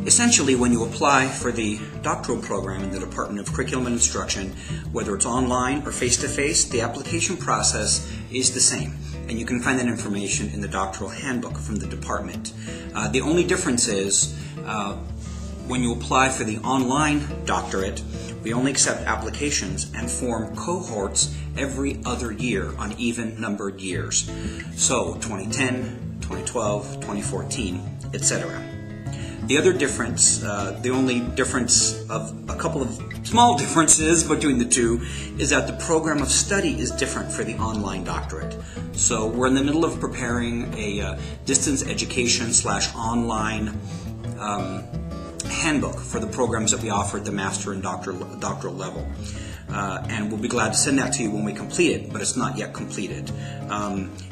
Essentially, when you apply for the doctoral program in the Department of Curriculum and Instruction, whether it's online or face-to-face, the application process is the same. And you can find that information in the doctoral handbook from the department. The only difference is when you apply for the online doctorate, we only accept applications and form cohorts every other year on even numbered years. So 2010, 2012, 2014, etc. The other difference, the only difference of a couple of small differences between the two, is that the program of study is different for the online doctorate. So we're in the middle of preparing a distance education / online handbook for the programs that we offer at the master and doctoral level. And we'll be glad to send that to you when we complete it, but it's not yet completed.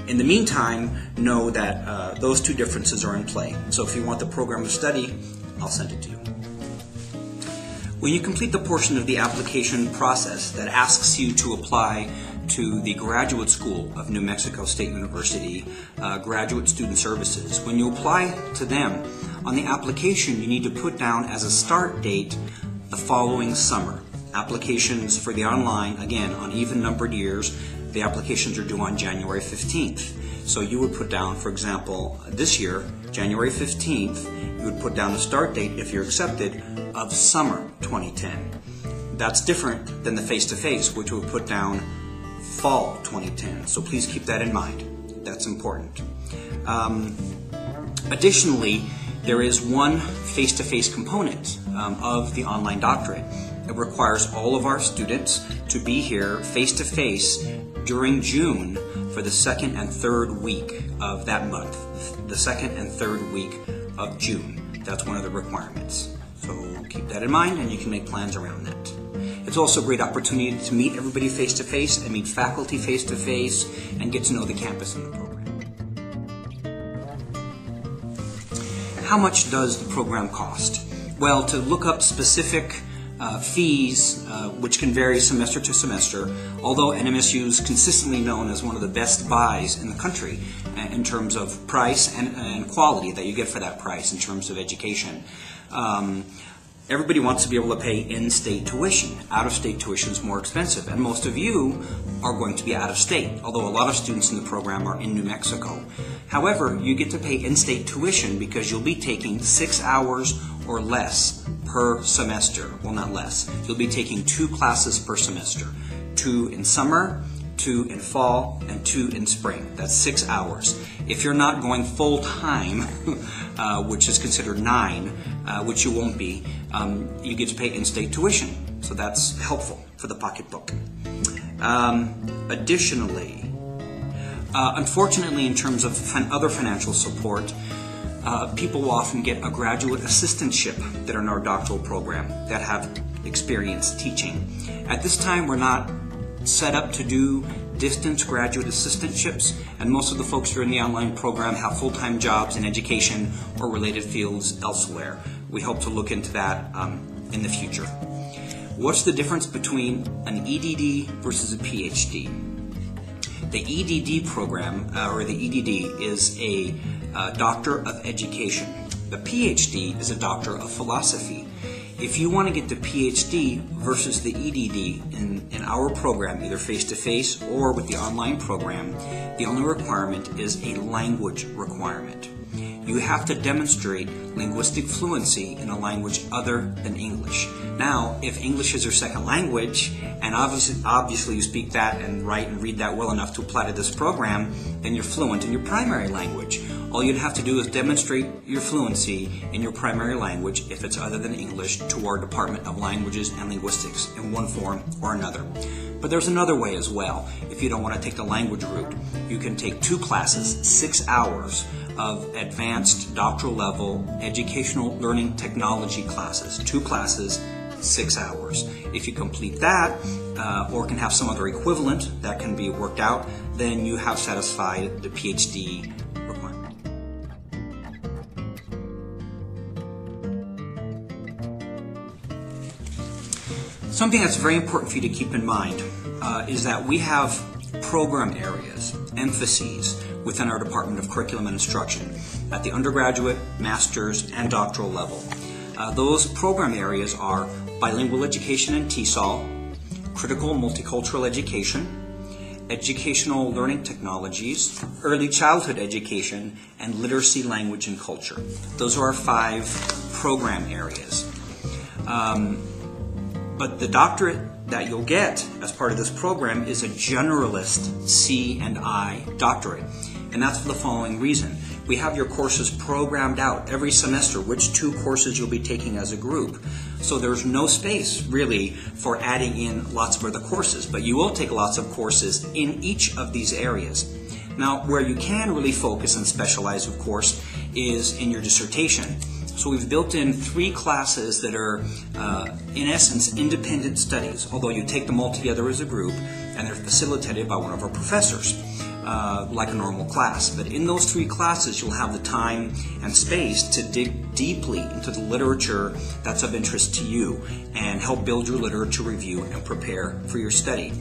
In the meantime, know that those two differences are in play. So if you want the program of study, I'll send it to you. When you complete the portion of the application process that asks you to apply to the Graduate School of New Mexico State University Graduate Student Services, when you apply to them, on the application you need to put down as a start date the following summer. Applications for the online, again, on even numbered years, the applications are due on January 15th. So you would put down, for example, this year, January 15th, you would put down a start date, if you're accepted, of summer 2010. That's different than the face-to-face, which would put down fall 2010. So please keep that in mind. That's important. Additionally, there is one face-to-face component of the online doctorate. It requires all of our students to be here face-to-face during June for the second and third week of that month, the second and third week of June. That's one of the requirements. So keep that in mind and you can make plans around that. It's also a great opportunity to meet everybody face-to-face and meet faculty face-to-face and get to know the campus and the program. How much does the program cost? Well, to look up specific fees, which can vary semester to semester, although NMSU is consistently known as one of the best buys in the country in terms of price and quality that you get for that price in terms of education. Everybody wants to be able to pay in-state tuition. Out-of-state tuition is more expensive, and most of you are going to be out-of-state, although a lot of students in the program are in New Mexico. However, you get to pay in-state tuition because you'll be taking 6 hours or less per semester. Well, not less. You'll be taking 2 classes per semester, 2 in summer, 2 in fall, and 2 in spring. That's 6 hours. If you're not going full-time, which is considered 9, which you won't be, you get to pay in-state tuition. So that's helpful for the pocketbook. Additionally, unfortunately, in terms of other financial support, people will often get a graduate assistantship that are in our doctoral program that have experience teaching. At this time, we're not set up to do distance graduate assistantships, and most of the folks who are in the online program have full-time jobs in education or related fields elsewhere. We hope to look into that in the future. What's the difference between an EDD versus a PhD? The EDD program, or the EDD, is a Doctor of Education. The PhD is a Doctor of Philosophy. If you want to get the PhD versus the EDD in our program, either face-to-face or with the online program, the only requirement is a language requirement. You have to demonstrate linguistic fluency in a language other than English. Now, if English is your second language, and obviously you speak that and write and read that well enough to apply to this program, then you're fluent in your primary language. All you'd have to do is demonstrate your fluency in your primary language, if it's other than English, to our Department of Languages and Linguistics in one form or another. But there's another way as well. If you don't want to take the language route, you can take 2 classes, 6 hours of advanced doctoral level educational learning technology classes. 2 classes, 6 hours. If you complete that, or can have some other equivalent that can be worked out, then you have satisfied the PhD requirement. Something that's very important for you to keep in mind is that we have program areas, emphases, within our Department of Curriculum and Instruction at the undergraduate, master's, and doctoral level. Those program areas are bilingual education and TESOL, critical multicultural education, educational learning technologies, early childhood education, and literacy, language, and culture. Those are our 5 program areas. But the doctorate that you'll get as part of this program is a generalist C&I doctorate. And that's for the following reason. We have your courses programmed out every semester, which 2 courses you'll be taking as a group. So there's no space really for adding in lots of other courses, but you will take lots of courses in each of these areas. Now, where you can really focus and specialize, of course, is in your dissertation. So we've built in 3 classes that are, in essence, independent studies, although you take them all together as a group, and they're facilitated by one of our professors, like a normal class. But in those 3 classes, you'll have the time and space to dig deeply into the literature that's of interest to you and help build your literature review and prepare for your study.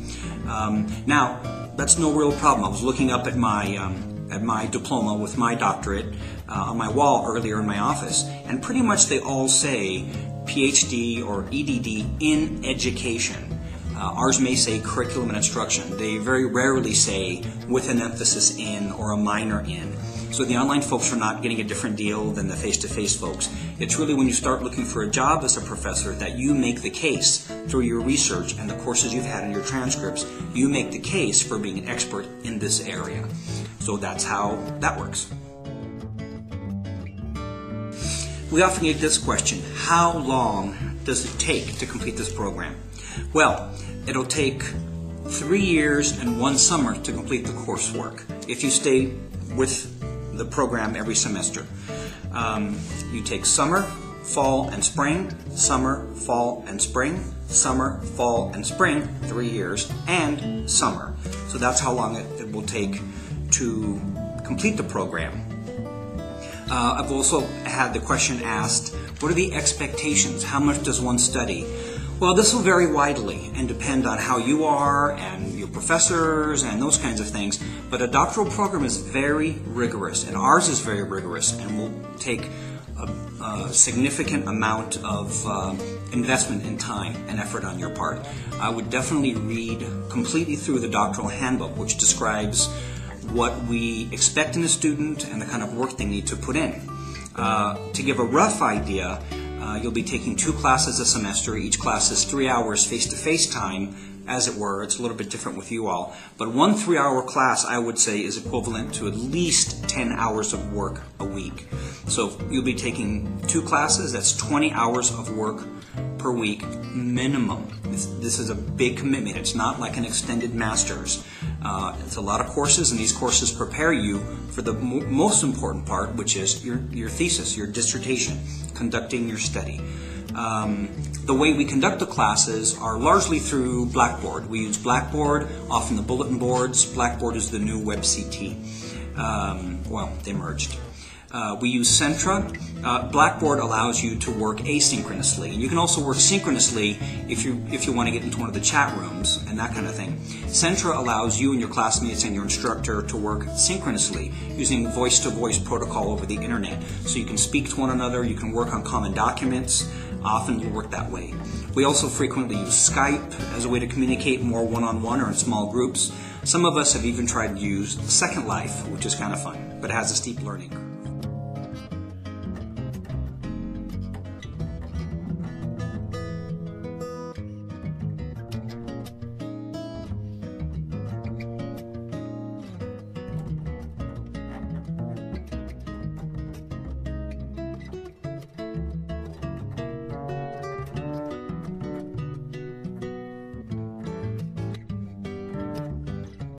Now, that's no real problem. I was looking up at my diploma with my doctorate on my wall earlier in my office, and pretty much they all say PhD or EDD in education. Ours may say curriculum and instruction. They very rarely say with an emphasis in or a minor in. So the online folks are not getting a different deal than the face-to-face folks. It's really when you start looking for a job as a professor that you make the case through your research and the courses you've had in your transcripts, you make the case for being an expert in this area. So that's how that works. We often get this question: how long does it take to complete this program? Well, it'll take 3 years and 1 summer to complete the coursework if you stay with the program every semester. You take summer, fall, and spring, summer, fall, and spring, summer, fall, and spring, 3 years, and summer. So that's how long it will take to complete the program. I've also had the question asked, what are the expectations? How much does one study? Well, this will vary widely and depend on how you are and your professors and those kinds of things. But a doctoral program is very rigorous, and ours is very rigorous, and will take a significant amount of investment in time and effort on your part. I would definitely read completely through the doctoral handbook, which describes what we expect in a student and the kind of work they need to put in. To give a rough idea, you'll be taking 2 classes a semester. Each class is 3 hours face-to-face time, as it were. It's a little bit different with you all. But 1 3-hour class, I would say, is equivalent to at least 10 hours of work a week. So you'll be taking 2 classes. That's 20 hours of work per week minimum. This is a big commitment. It's not like an extended master's. It's a lot of courses, and these courses prepare you for the most important part, which is your thesis, your dissertation, conducting your study. The way we conduct the classes are largely through Blackboard. We use Blackboard, often the bulletin boards. Blackboard is the new WebCT. Well, they merged. We use Centra. Blackboard allows you to work asynchronously, and you can also work synchronously if you want to get into one of the chat rooms and that kind of thing. Centra allows you and your classmates and your instructor to work synchronously using voice-to-voice protocol over the internet. So you can speak to one another, you can work on common documents. Often it'll work that way. We also frequently use Skype as a way to communicate more one-on-one or in small groups. Some of us have even tried to use Second Life, which is kind of fun, but it has a steep learning curve.